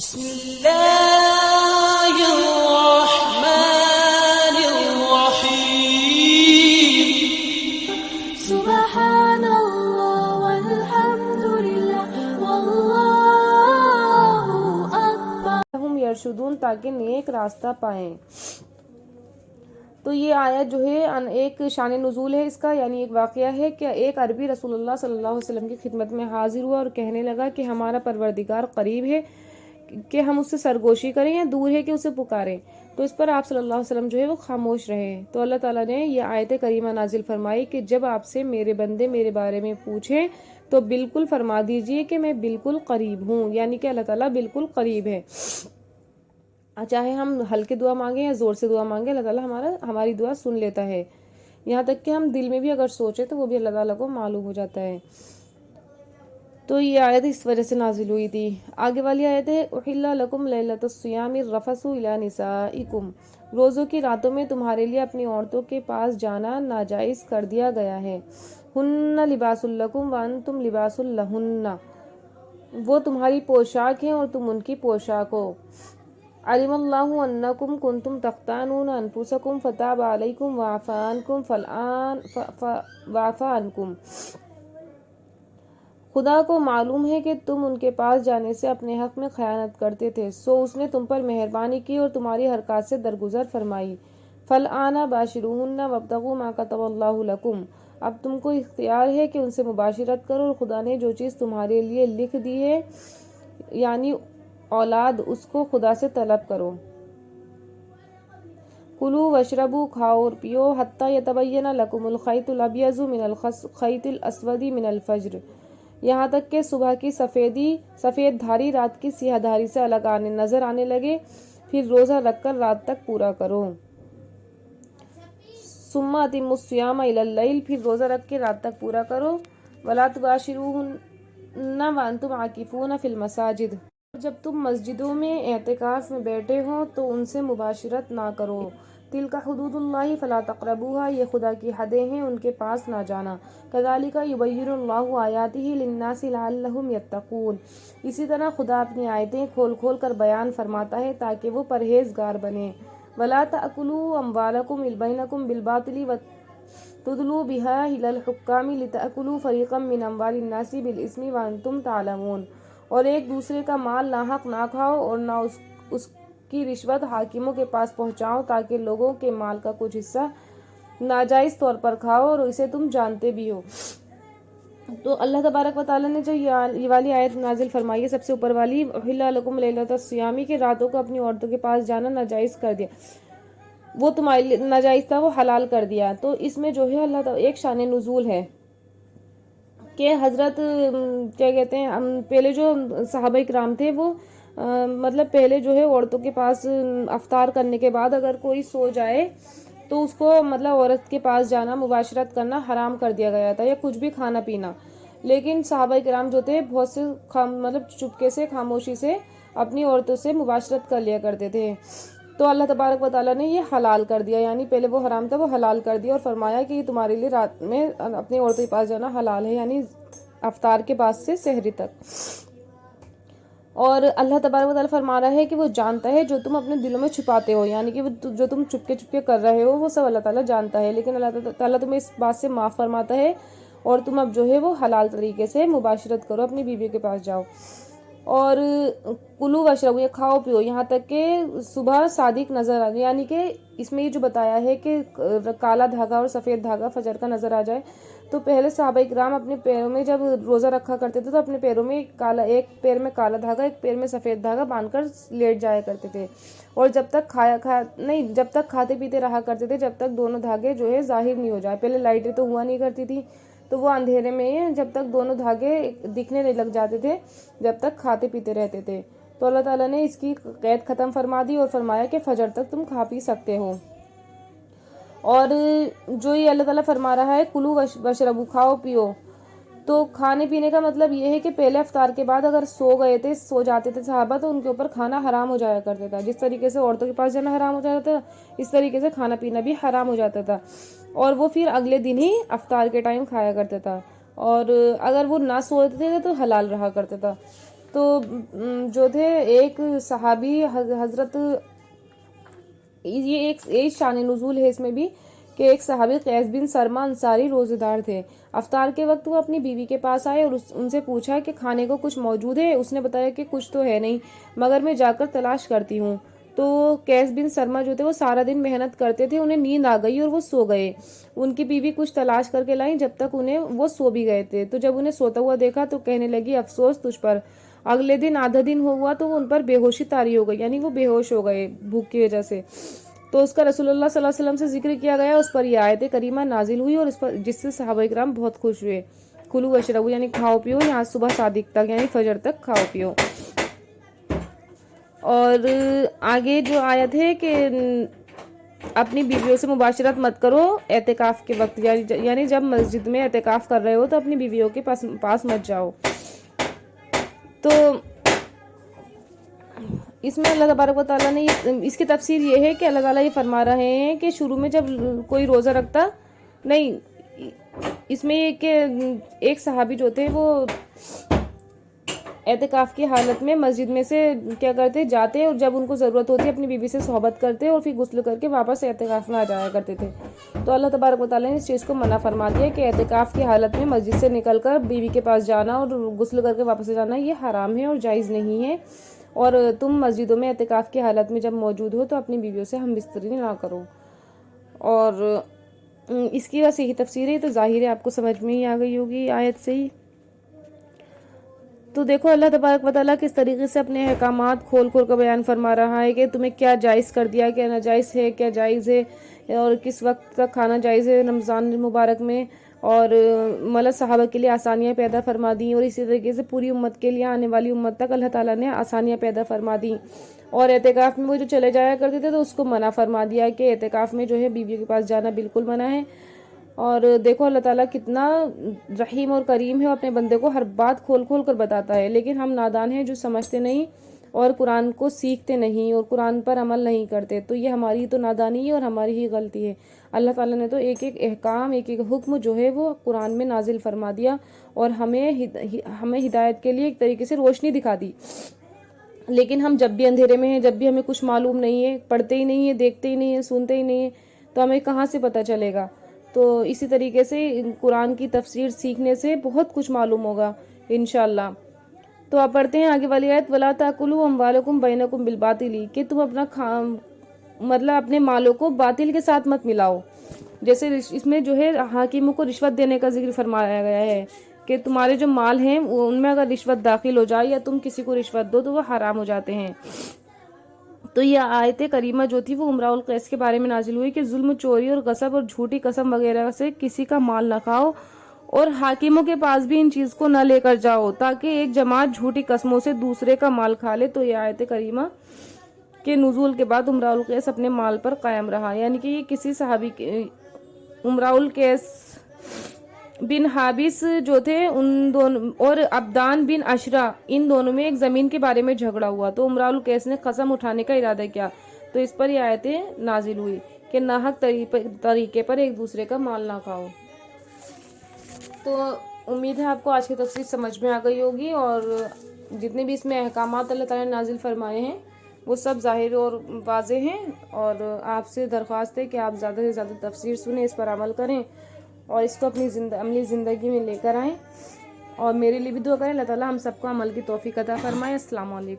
بسم اللہ الرحمن الرحیم سبحان اللہ والحمد للہ واللہ اکبر ہم یرشدون تاکہ نیک راستہ پائیں۔ تو یہ آیت جو ہے ایک شان نزول ہے اس کا، یعنی ایک واقعہ ہے کہ ایک عربی رسول اللہ صلی اللہ علیہ وسلم کی خدمت میں حاضر ہوا اور کہنے لگا کہ ہمارا پروردگار قریب ہے کہ ہم اس سے سرگوشی کریں یا دور ہے کہ اسے پکاریں۔ تو اس پر آپ صلی اللہ علیہ وسلم جو ہے وہ خاموش رہے۔ تو اللہ تعالیٰ نے یہ آیت کریمہ نازل فرمائی کہ جب آپ سے میرے بندے میرے بارے میں پوچھیں تو بالکل فرما دیجئے کہ میں بالکل قریب ہوں، یعنی کہ اللہ تعالیٰ بالکل قریب ہے۔ چاہے ہم ہلکے دعا مانگیں یا زور سے دعا مانگیں، اللہ تعالیٰ ہماری دعا سن لیتا ہے، یہاں تک کہ ہم دل میں بھی اگر سوچیں تو وہ بھی اللہ تعالیٰ کو معلوم ہو جاتا ہے۔ تو یہ آیت اس وجہ سے نازل ہوئی تھی۔ آگے والی آیت ہے احل لکم لیلۃ الصیام الرفث الی نسائکم، روزوں کی راتوں میں تمہارے لیے اپنی عورتوں کے پاس جانا ناجائز کر دیا گیا ہے۔ ہن لباس لکم وانتم لباس لہن، وہ تمہاری پوشاک ہیں اور تم ان کی پوشاک ہو۔ علم اللہ انکم کنتم تختانون انفسکم فتاب علیکم وعفی عنکم، خدا کو معلوم ہے کہ تم ان کے پاس جانے سے اپنے حق میں خیانت کرتے تھے، سو اس نے تم پر مہربانی کی اور تمہاری حرکات سے درگزر فرمائی۔ فالآن باشروہن وابتغوا ما کتب اللہ لکم، اب تم کو اختیار ہے کہ ان سے مباشرت کرو اور خدا نے جو چیز تمہارے لیے لکھ دی ہے یعنی اولاد، اس کو خدا سے طلب کرو۔ کلوا واشربوا، کھاؤ اور پیو، حتی یتبین لکم الخیط الابیض من الخیط الاسود من الفجر، یہاں تک کہ صبح کی سفید دھاری رات کی سیاہ دھاری سے الگ نظر آنے لگے، پھر روزہ رکھ کر رات تک پورا کرو۔ ثم اتموا الصیام الی اللیل، پھر روزہ رکھ کے رات تک پورا کرو۔ ولا تباشروہن وانتم عاکفون فی المساجد، جب تم مسجدوں میں اعتکاف میں بیٹھے ہوں تو ان سے مباشرت نہ کرو۔ تلک حدود اللہ فلا تقربوها، یہ خدا کی حدیں ہیں، ان کے پاس نہ جانا۔ کذالک یبین اللہ آیاتہ للناس لعلہم یتقون، اسی طرح خدا اپنی آیتیں کھول کھول کر بیان فرماتا ہے تاکہ وہ پرہیزگار بنے۔ ولا تأکلوا اموالکم بینکم بالباطل وتدلوا بها الی الحکام لتأکلوا فریقا من اموال الناس بالاسم وانتم تعلمون، اور ایک دوسرے کا مال ناحق نہ کھاؤ اور نہ اس کی رشوت حاکموں کے پاس پہنچاؤ تاکہ لوگوں کے مال کا کچھ حصہ ناجائز طور پر کھاؤ اور اسے تم جانتے بھی ہو۔ تو اللہ تبارک و تعالیٰ نے جو یہ والی آیت نازل فرمائی ہے سب سے اوپر والی، احل لکم لیلۃ الصیام، کے راتوں کو اپنی عورتوں کے پاس جانا ناجائز کر دیا، وہ تمہارے لیے ناجائز تھا وہ حلال کر دیا۔ تو اس میں جو ہے اللہ تعالیٰ ایک شان نزول ہے کہ حضرت کیا کہتے ہیں پہلے جو صحابہ کرام تھے وہ مطلب پہلے جو ہے عورتوں کے پاس افطار کرنے کے بعد اگر کوئی سو جائے تو اس کو مطلب عورت کے پاس جانا مباشرت کرنا حرام کر دیا گیا تھا، یا کچھ بھی کھانا پینا، لیکن صحابہ کرام جو تھے بہت سے مطلب چپکے سے خاموشی سے اپنی عورتوں سے مباشرت کر لیا کرتے تھے۔ تو اللہ تبارک و تعالیٰ نے یہ حلال کر دیا، یعنی پہلے وہ حرام تھا وہ حلال کر دیا، اور فرمایا کہ یہ تمہارے لیے رات میں اپنی عورتوں کے پاس جانا حلال ہے، یعنی افطار کے بعد سے سحری تک۔ اور اللہ تبارک و تعالیٰ فرما رہا ہے کہ وہ جانتا ہے جو تم اپنے دلوں میں چھپاتے ہو، یعنی کہ جو تم چپکے چپکے کر رہے ہو وہ سب اللہ تعالیٰ جانتا ہے، لیکن اللہ تعالیٰ تمہیں اس بات سے معاف فرماتا ہے اور تم اب جو ہے وہ حلال طریقے سے مباشرت کرو، اپنی بیوی کے پاس جاؤ۔ اور کلو واشربوا، کھاؤ پیو یہاں تک کہ صبح صادق نظر آ جائے، یعنی کہ اس میں یہ جو بتایا ہے کہ کالا دھاگا اور سفید دھاگا فجر کا نظر آ جائے، تو پہلے صحابہ کرام اپنے پیروں میں جب روزہ رکھا کرتے تھے تو اپنے پیروں میں ایک پیر میں کالا دھاگا ایک پیر میں سفید دھاگا باندھ کر لیٹ جایا کرتے تھے، اور جب تک جب تک کھاتے پیتے رہا کرتے تھے جب تک دونوں دھاگے جو ہے ظاہر نہیں ہو جائے۔ پہلے لائٹیں تو ہوا نہیں کرتی تھی تو وہ اندھیرے میں جب تک دونوں دھاگے دکھنے نہیں لگ جاتے تھے جب تک کھاتے پیتے رہتے تھے، تو اللہ تعالیٰ نے اس کی قید ختم فرما دی اور فرمایا کہ فجر تک تم کھا پی سکتے ہو۔ اور جو یہ اللہ تعالیٰ فرما رہا ہے کلو واشربوا، کھاؤ پیو، تو کھانے پینے کا مطلب یہ ہے کہ پہلے افطار کے بعد اگر سو جاتے تھے صحابہ تو ان کے اوپر کھانا حرام ہو جایا کرتا تھا، جس طریقے سے عورتوں کے پاس جانا حرام ہو جاتا تھا اس طریقے سے کھانا پینا بھی حرام ہو جاتا تھا، اور وہ پھر اگلے دن ہی افطار کے ٹائم کھایا کرتا تھا، اور اگر وہ نہ سوتے تھے تو حلال رہا کرتا تھا۔ تو جو تھے ایک صحابی حضرت، یہ ایک شان نزول ہے اس میں بھی، کہ ایک صحابی قیس بن سرما انصاری روزے دار تھے۔ افطار کے وقت وہ اپنی بیوی کے پاس آئے اور ان سے پوچھا کہ کھانے کو کچھ موجود ہے؟ اس نے بتایا کہ کچھ تو ہے نہیں، مگر میں جا کر تلاش کرتی ہوں۔ تو قیس بن سرما جو تھے وہ سارا دن محنت کرتے تھے، انہیں نیند آ گئی اور وہ سو گئے۔ ان کی بیوی کچھ تلاش کر کے لائیں، جب تک وہ سو بھی گئے تھے۔ تو جب انہیں سوتا ہوا دیکھا تو کہنے لگی افسوس تجھ پر۔ اگلے دن آدھا دن ہوا تو وہ ان پر بے ہوشی طاری ہو گئی، یعنی وہ بے ہوش ہو گئے بھوک کی وجہ سے۔ تو اس کا رسول اللہ صلی اللہ علیہ وسلم سے ذکر کیا گیا، اس پر یہ آیت کریمہ نازل ہوئی اور اس پر جس سے صحابہ کرام بہت خوش ہوئے۔ کلو وشربو یعنی کھاؤ پیو، یہاں صبح صادق تک یعنی فجر تک کھاؤ پیو۔ اور آگے جو آیت ہے کہ اپنی بیویوں سے مباشرت مت کرو اعتکاف کے وقت، یعنی جب مسجد میں اعتکاف کر رہے ہو تو اپنی بیویوں کے پاس مت جاؤ۔ تو اس میں اللہ تبارک و تعالیٰ نے اس کی تفسیر یہ ہے کہ اللہ تعالیٰ یہ فرما رہے ہیں کہ شروع میں جب کوئی روزہ رکھتا نہیں، اس میں یہ کہ ایک صحابی جو تھے وہ اعتکاف کی حالت میں مسجد میں سے کیا کرتے جاتے اور جب ان کو ضرورت ہوتی اپنی بیوی سے صحبت کرتے اور پھر غسل کر کے واپس اعتکاف میں آ جایا کرتے تھے۔ تو اللہ تبارک و تعالیٰ نے اس چیز کو منع فرما دیا کہ اعتکاف کی حالت میں مسجد سے نکل کر بیوی کے پاس جانا اور غسل کر کے واپس جانا یہ حرام ہے اور جائز نہیں ہے، اور تم مسجدوں میں اعتکاف کی حالت میں جب موجود ہو تو اپنی بیویوں سے ہم بستری نہ کرو۔ اور اس کی صحیح تفسیر ہے تو ظاہر ہے آپ کو سمجھ میں ہی آ گئی ہوگی آیت سے ہی۔ تو دیکھو اللہ تبارک و تعالیٰ کس طریقے سے اپنے احکامات کھول کھول کر بیان فرما رہا ہے کہ تمہیں کیا جائز کر دیا، کیا ناجائز ہے، کیا جائز ہے اور کس وقت تک کھانا جائز ہے رمضان المبارک میں، اور مطلب صحابہ کے لیے آسانیاں پیدا فرما دیں، اور اسی طریقے سے پوری امت کے لیے آنے والی امت تک اللہ تعالیٰ نے آسانیاں پیدا فرما دیں۔ اور اعتکاف میں وہ جو چلے جایا کرتے تھے تو اس کو منع فرما دیا کہ اعتکاف میں جو ہے بیوی کے پاس جانا بالکل منع ہے۔ اور دیکھو اللہ تعالیٰ کتنا رحیم اور کریم ہے، اپنے بندے کو ہر بات کھول کھول کر بتاتا ہے، لیکن ہم نادان ہیں جو سمجھتے نہیں اور قرآن کو سیکھتے نہیں اور قرآن پر عمل نہیں کرتے۔ تو یہ ہماری تو نادانی ہے اور ہماری ہی غلطی ہے۔ اللہ تعالیٰ نے تو ایک ایک احکام، ایک ایک حکم جو ہے وہ قرآن میں نازل فرما دیا اور ہمیں ہدایت کے لیے ایک طریقے سے روشنی دکھا دی، لیکن ہم جب بھی اندھیرے میں ہیں، جب بھی ہمیں کچھ معلوم نہیں ہے، پڑھتے ہی نہیں ہیں، دیکھتے ہی نہیں ہیں، سنتے ہی نہیں ہیں، تو ہمیں کہاں سے پتہ چلے گا؟ تو اسی طریقے سے قرآن کی تفسیر سیکھنے سے بہت کچھ معلوم ہوگا انشاءاللہ۔ تو آپ پڑھتے ہیں آگے والی آیت، وَلَا تَأْكُلُوا أَمْوَالَكُمْ بَيْنَكُمْ بِالْبَاطِلِ، کہ تم مطلب اپنے مالوں کو باطل کے ساتھ مت ملاؤ۔ جیسے اس میں جو ہے حاکموں کو رشوت دینے کا ذکر فرمایا گیا ہے کہ تمہارے جو مال ہیں ان میں اگر رشوت داخل ہو جائے یا تم کسی کو رشوت دو تو وہ حرام ہو جاتے ہیں۔ تو یہ آیت کریمہ جو تھی وہ امراء القیس کے بارے میں نازل ہوئی کہ ظلم، چوری اور غصب اور جھوٹی قسم وغیرہ سے کسی کا مال نہ کھاؤ، اور حاکموں کے پاس بھی ان چیز کو نہ لے کر جاؤ تاکہ ایک جماعت جھوٹی قسموں سے دوسرے کا مال کھا لے۔ تو یہ آیت کریمہ کے نزول کے بعد امراء القیس اپنے مال پر قائم رہا، یعنی کہ یہ کسی صحابی امراء القیس بن حابس جو تھے ان دونوں اور عبدان بن عشرہ ان دونوں میں ایک زمین کے بارے میں جھگڑا ہوا، تو امراء القیس نے قسم اٹھانے کا ارادہ کیا، تو اس پر یہ آیتیں نازل ہوئی کہ ناحق طریقے پر ایک دوسرے کا مال نہ کھاؤ۔ تو امید ہے آپ کو آج کی تفسیر سمجھ میں آ گئی ہوگی، اور جتنے بھی اس میں احکامات اللہ تعالیٰ نے نازل فرمائے ہیں وہ سب ظاہر اور واضح ہیں، اور آپ سے درخواست ہے کہ آپ زیادہ سے زیادہ تفسیر سنیں، اس پر عمل کریں اور اس کو اپنی عملی زندگی میں لے کر آئیں، اور میرے لیے بھی دعا کریں اللہ تعالیٰ ہم سب کو عمل کی توفیق عطا فرمائے۔ السلام علیکم۔